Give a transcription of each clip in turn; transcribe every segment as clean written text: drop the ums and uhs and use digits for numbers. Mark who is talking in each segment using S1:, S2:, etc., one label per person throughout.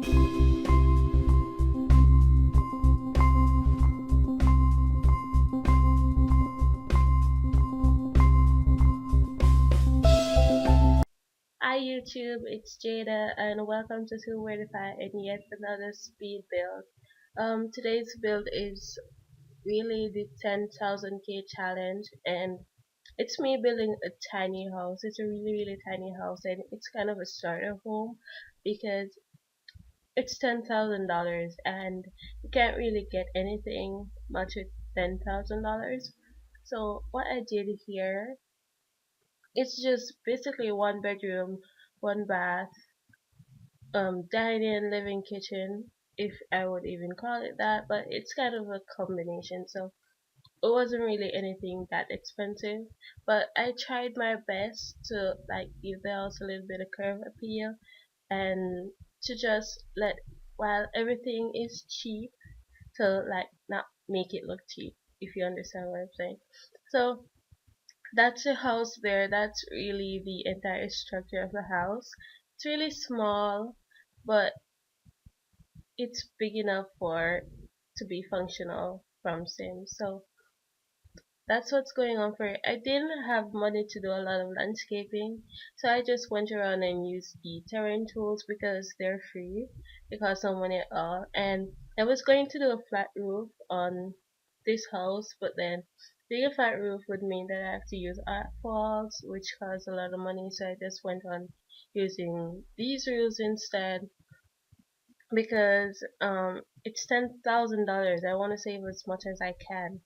S1: Hi YouTube, it's Jada and welcome to 245 and yet another speed build. Today's build is really the 10,000k challenge, and it's me building a tiny house. It's a really tiny house, and it's kind of a starter home because it's $10,000 and you can't really get anything much with $10,000. So what I did here, it's just basically one bedroom, one bath, dining, living, kitchen, if I would even call it that, but it's kind of a combination. So it wasn't really anything that expensive, but I tried my best to like give the house a little bit of curve appeal and to just let, while everything is cheap, to like not make it look cheap, if you understand what I'm saying. So that's the house there. That's really the entire structure of the house. It's really small, but it's big enough for to be functional from Sims. So that's what's going on for it. I didn't have money to do a lot of landscaping, so I just went around and used the terrain tools because they're free. It cost no money at all. And I was going to do a flat roof on this house, but then doing a flat roof would mean that I have to use art walls, which costs a lot of money, so I just went on using these roofs instead because it's $10,000. I want to save as much as I can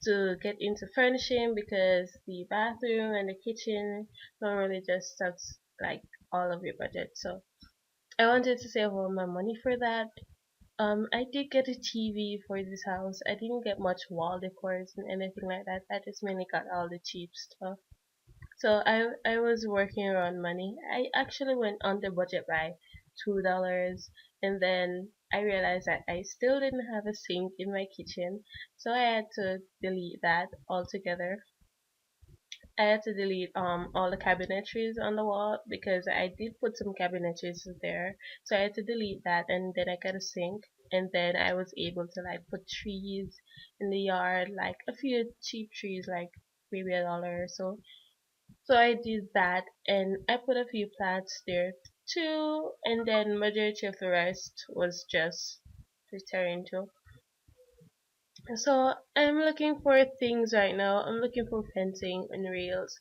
S1: to get into furnishing because the bathroom and the kitchen don't really just sucks like all of your budget. So I wanted to save all my money for that. I did get a TV for this house. I didn't get much wall decors and anything like that. I just mainly got all the cheap stuff. So I was working around money. I actually went under budget by $2, and then I realized that I still didn't have a sink in my kitchen, so I had to delete that altogether. I had to delete all the cabinetries on the wall because I did put some cabinetries there. So I had to delete that, and then I got a sink, and then I was able to like put trees in the yard, like a few cheap trees, like maybe $1 or so. So I did that, and I put a few plants there too, and then majority of the rest was just returning to. So I'm looking for things right now. I'm looking for fencing and rails.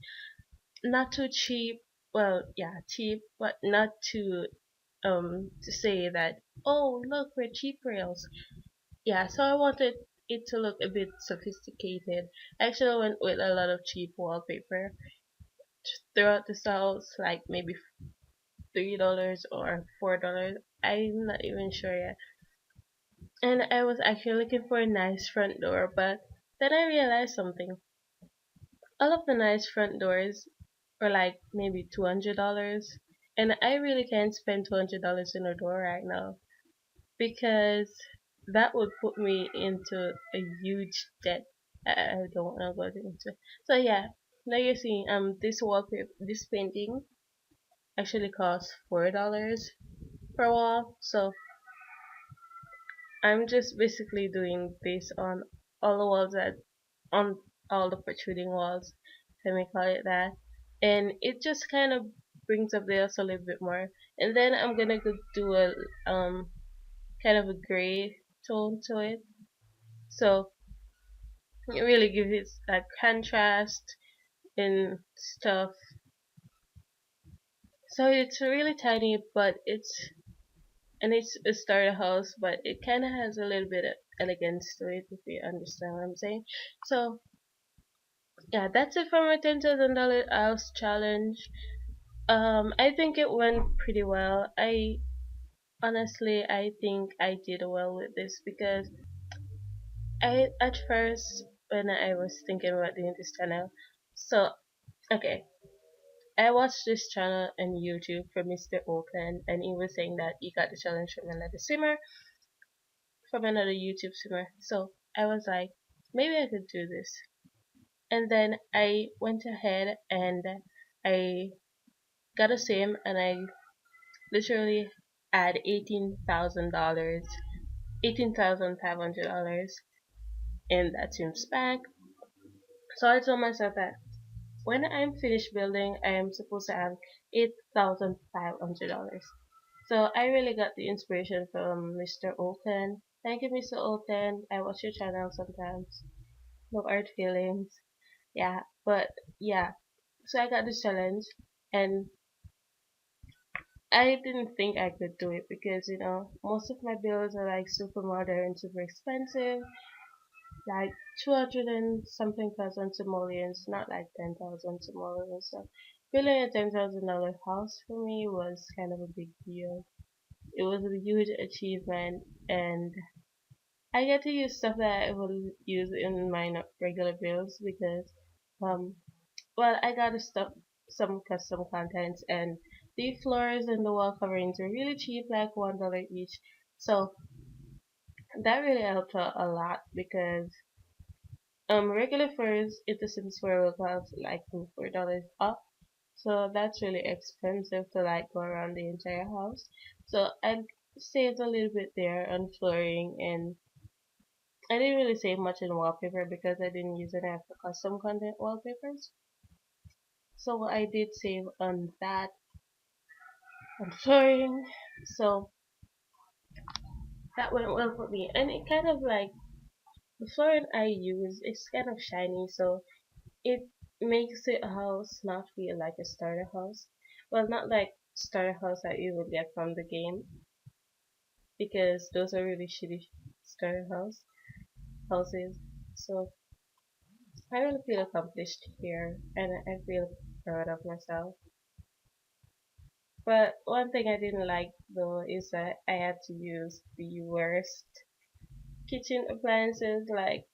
S1: Not too cheap. Well, yeah, cheap, but not too to say that, oh look, we're cheap rails. Yeah, so I wanted it to look a bit sophisticated. I actually went with a lot of cheap wallpaper throughout the house, like maybe $3 or $4. I'm not even sure yet. And I was actually looking for a nice front door, but then I realized something. All of the nice front doors were like maybe $200, and I really can't spend $200 in a door right now because that would put me into a huge debt. I don't want to go into. So yeah, now you're seeing this wallpaper, this painting actually costs $4 per wall. So I'm just basically doing this on all the walls that on all the protruding walls, if I may call it that, and it just kind of brings up the house a little bit more. And then I'm gonna go do a kind of a gray tone to it, so it really gives it that contrast and stuff. So it's really tiny, but it's a starter house, but it kind of has a little bit of elegance to it, if you understand what I'm saying. So yeah, that's it for my $10,000 house challenge. I think it went pretty well. I think I did well with this because I at first when I was thinking about doing this channel, so okay, I watched this channel on YouTube from Mr. Oakland, and he was saying that he got the challenge from another YouTube streamer. So I was like, maybe I could do this. And then I went ahead and I got a sim, and I literally add $18,000, $18,500 in that Sims pack. So I told myself that when I'm finished building, I am supposed to have $8,500. So I really got the inspiration from Mr. Oaken. Thank you, Mr. Oaken. I watch your channel sometimes. No art feelings. Yeah, but yeah. So I got this challenge, and I didn't think I could do it because most of my bills are like super modern, super expensive, like 200 and something thousand simoleons, not like 10,000 simoleons. So building a $10,000 house for me was kind of a big deal. It was a huge achievement, and I get to use stuff that I will use in my regular bills because, um, well, I got to stuff some custom contents, and the floors and the wall coverings are really cheap, like $1 each. So that really helped out a lot because regular floors in the Sims 4 will cost like $4 up. So that's really expensive to like go around the entire house. So I saved a little bit there on flooring, and I didn't really save much in wallpaper because I didn't use any of the custom content wallpapers. So I did save on that, on flooring. So that went well for me. And it kind of like the flooring I use is kind of shiny, so it makes the house not feel like a starter house. Well, not like starter house that you would get from the game because those are really shitty starter houses. So I really feel accomplished here, and I feel proud of myself. But one thing I didn't like though is that I had to use the worst kitchen appliances. Like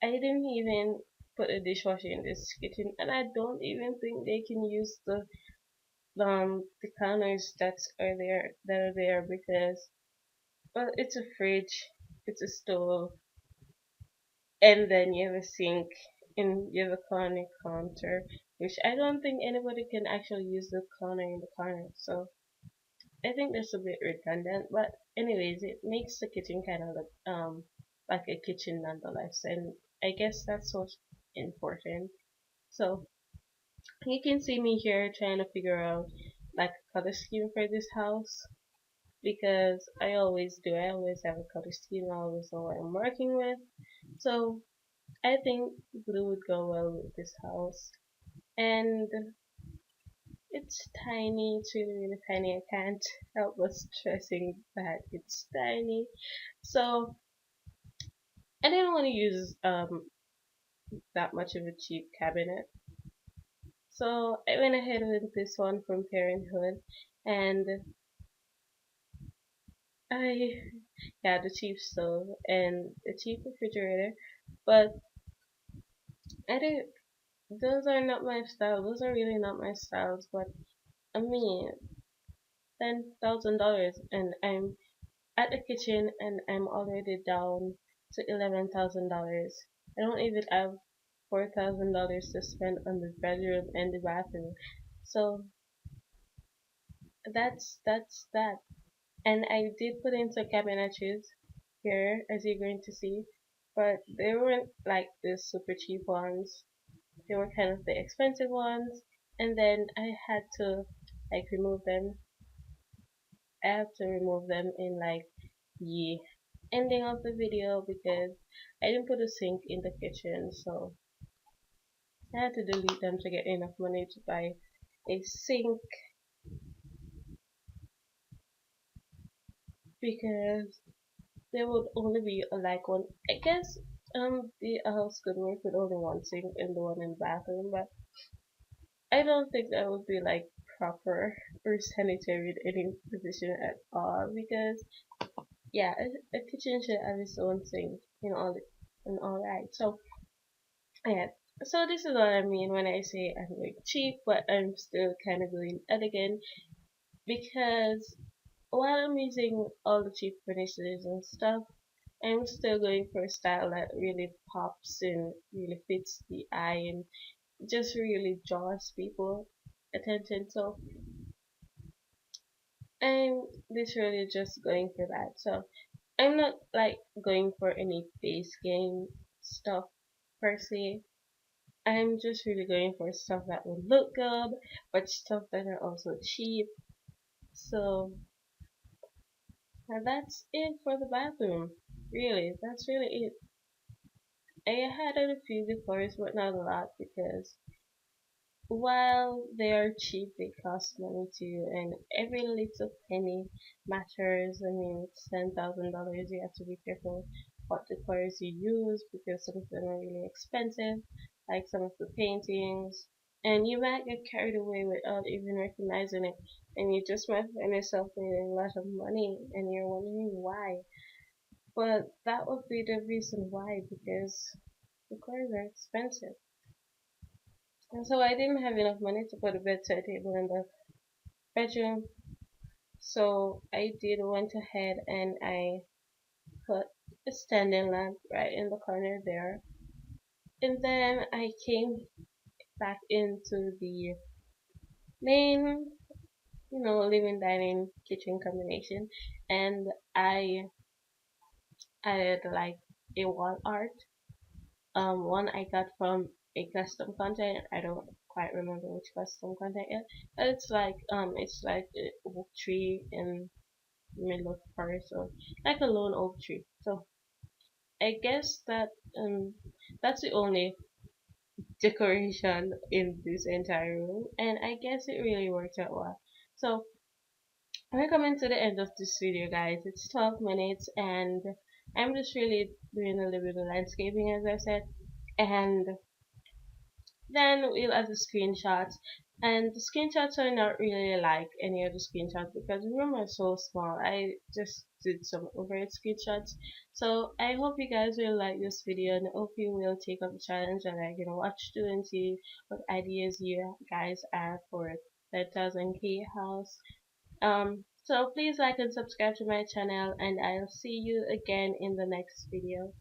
S1: I didn't even put a dishwasher in this kitchen, and I don't even think they can use the counters that are there because well, it's a fridge, it's a stove, and then you have a sink, and you have a corner counter, which I don't think anybody can actually use the corner in the corner. So I think that's a bit redundant, but anyways, it makes the kitchen kind of look like a kitchen nonetheless, and I guess that's what's important. So you can see me here trying to figure out like a color scheme for this house because I always do. I always have a color scheme. I always know what I'm working with. So I think blue would go well with this house, and it's tiny. It's really really tiny. I can't help but stressing that it's tiny. So I didn't want to use that much of a cheap cabinet. So I went ahead with this one from Parenthood, and I yeah, the cheap stove and the cheap refrigerator. But I didn't. Those are not my style. Those are really not my styles. But I mean, $10,000, and I'm at the kitchen, and I'm already down to $11,000. I don't even have $4,000 to spend on the bedroom and the bathroom. So that's that. And I did put in some cabinetries here, as you're going to see, but they weren't like the super cheap ones. They were kind of the expensive ones, and then I had to like remove them. I have to remove them in like the ending of the video because I didn't put a sink in the kitchen, so I had to delete them to get enough money to buy a sink because there would only be like one. I guess the house could work with only one sink and the one in the bathroom, but I don't think that would be like proper or sanitary in any position at all because yeah, a kitchen should have its own sink and all right. So yeah, so this is what I mean when I say I'm going cheap, but I'm still kind of going elegant because while I'm using all the cheap finishes and stuff, I'm still going for a style that really pops and really fits the eye and just really draws people attention. So I'm literally just going for that. So I'm not like going for any base game stuff per se. I'm just really going for stuff that will look good, but stuff that are also cheap. So that's it for the bathroom. Really, that's really it. I had a few decors, but not a lot because while they are cheap, they cost money too, and every little penny matters. I mean, it's $10,000. You have to be careful what decors you use because some of them are really expensive, like some of the paintings, and you might get carried away without even recognizing it, and you just might find yourself paying a lot of money, and you're wondering why. But that would be the reason why, because decors are expensive. And so I didn't have enough money to put a bedside table in the bedroom. So I did went ahead and I put a standing lamp right in the corner there. And then I came back into the main, living dining kitchen combination, and I added like a wall art. One I got from a custom content. I don't quite remember which custom content yet, but it's like a oak tree in the middle of the forest, so like a lone oak tree. So I guess that's the only decoration in this entire room, and I guess it really worked out well. So we're coming to the end of this video, guys. It's 12 minutes, and I'm just really doing a little bit of landscaping, as I said, and then we'll add the screenshots. And the screenshots are not really like any other screenshots because the room is so small. I just did some overhead screenshots. So I hope you guys will like this video and I hope you will take up the challenge and watch through and see what ideas you guys have for 10,000k house. So please like and subscribe to my channel and I'll see you again in the next video.